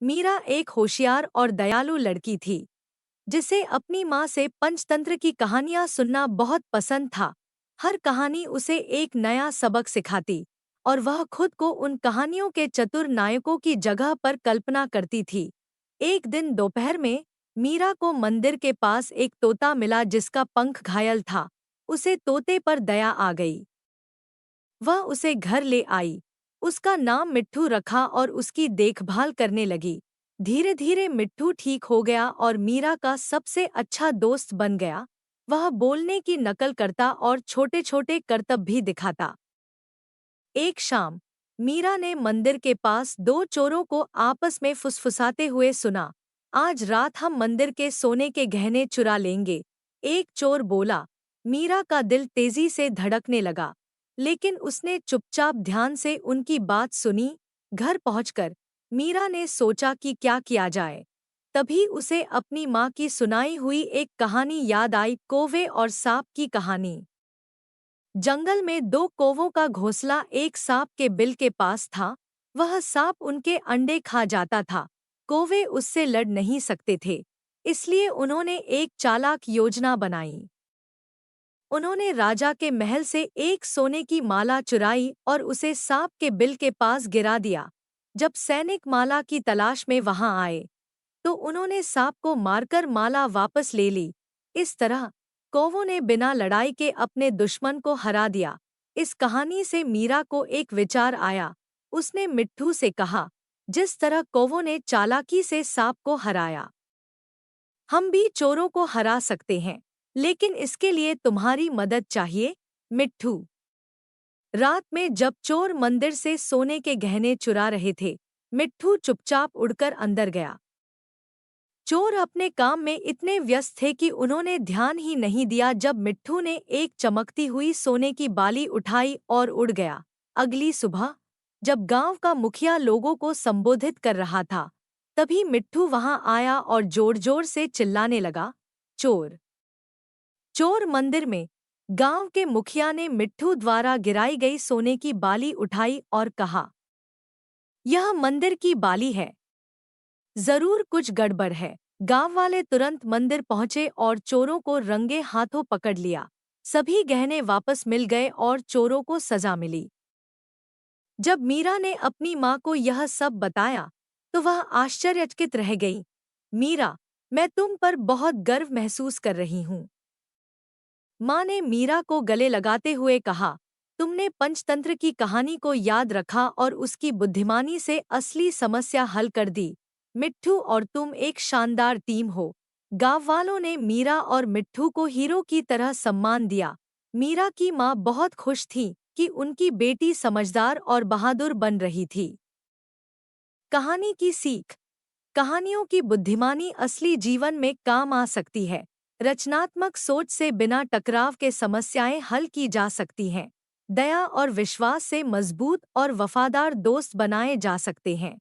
मीरा एक होशियार और दयालु लड़की थी, जिसे अपनी माँ से पंचतंत्र की कहानियाँ सुनना बहुत पसंद था। हर कहानी उसे एक नया सबक सिखाती और वह खुद को उन कहानियों के चतुर नायकों की जगह पर कल्पना करती थी। एक दिन दोपहर में मीरा को मंदिर के पास एक तोता मिला जिसका पंख घायल था। उसे तोते पर दया आ गई। वह उसे घर ले आई, उसका नाम मिट्ठू रखा और उसकी देखभाल करने लगी। धीरे धीरे मिट्ठू ठीक हो गया और मीरा का सबसे अच्छा दोस्त बन गया। वह बोलने की नकल करता और छोटे छोटे करतब भी दिखाता। एक शाम मीरा ने मंदिर के पास दो चोरों को आपस में फुसफुसाते हुए सुना। आज रात हम मंदिर के सोने के गहने चुरा लेंगे, एक चोर बोला। मीरा का दिल तेजी से धड़कने लगा, लेकिन उसने चुपचाप ध्यान से उनकी बात सुनी। घर पहुंचकर मीरा ने सोचा कि क्या किया जाए। तभी उसे अपनी माँ की सुनाई हुई एक कहानी याद आई, कौवे और सांप की कहानी। जंगल में दो कौवों का घोंसला एक सांप के बिल के पास था। वह सांप उनके अंडे खा जाता था। कौवे उससे लड़ नहीं सकते थे, इसलिए उन्होंने एक चालाक योजना बनाई। उन्होंने राजा के महल से एक सोने की माला चुराई और उसे सांप के बिल के पास गिरा दिया। जब सैनिक माला की तलाश में वहां आए, तो उन्होंने सांप को मारकर माला वापस ले ली। इस तरह कौवों ने बिना लड़ाई के अपने दुश्मन को हरा दिया। इस कहानी से मीरा को एक विचार आया। उसने मिट्ठू से कहा, जिस तरह कौवों ने चालाकी से सांप को हराया, हम भी चोरों को हरा सकते हैं, लेकिन इसके लिए तुम्हारी मदद चाहिए, मिट्ठू। रात में जब चोर मंदिर से सोने के गहने चुरा रहे थे, मिट्ठू चुपचाप उड़कर अंदर गया। चोर अपने काम में इतने व्यस्त थे कि उन्होंने ध्यान ही नहीं दिया जब मिट्ठू ने एक चमकती हुई सोने की बाली उठाई और उड़ गया। अगली सुबह जब गांव का मुखिया लोगों को संबोधित कर रहा था, तभी मिट्ठू वहां आया और जोर जोर से चिल्लाने लगा, चोर, चोर मंदिर में। गांव के मुखिया ने मिट्ठू द्वारा गिराई गई सोने की बाली उठाई और कहा, यह मंदिर की बाली है, जरूर कुछ गड़बड़ है। गांव वाले तुरंत मंदिर पहुंचे और चोरों को रंगे हाथों पकड़ लिया। सभी गहने वापस मिल गए और चोरों को सजा मिली। जब मीरा ने अपनी माँ को यह सब बताया, तो वह आश्चर्यचकित रह गई। मीरा, मैं तुम पर बहुत गर्व महसूस कर रही हूँ। माँ ने मीरा को गले लगाते हुए कहा, तुमने पंचतंत्र की कहानी को याद रखा और उसकी बुद्धिमानी से असली समस्या हल कर दी। मिट्ठू और तुम एक शानदार टीम हो। गाँव वालों ने मीरा और मिट्ठू को हीरो की तरह सम्मान दिया। मीरा की माँ बहुत खुश थी कि उनकी बेटी समझदार और बहादुर बन रही थी। कहानी की सीख। कहानियों की बुद्धिमानी असली जीवन में काम आ सकती है। रचनात्मक सोच से बिना टकराव के समस्याएं हल की जा सकती हैं। दया और विश्वास से मजबूत और वफादार दोस्त बनाए जा सकते हैं।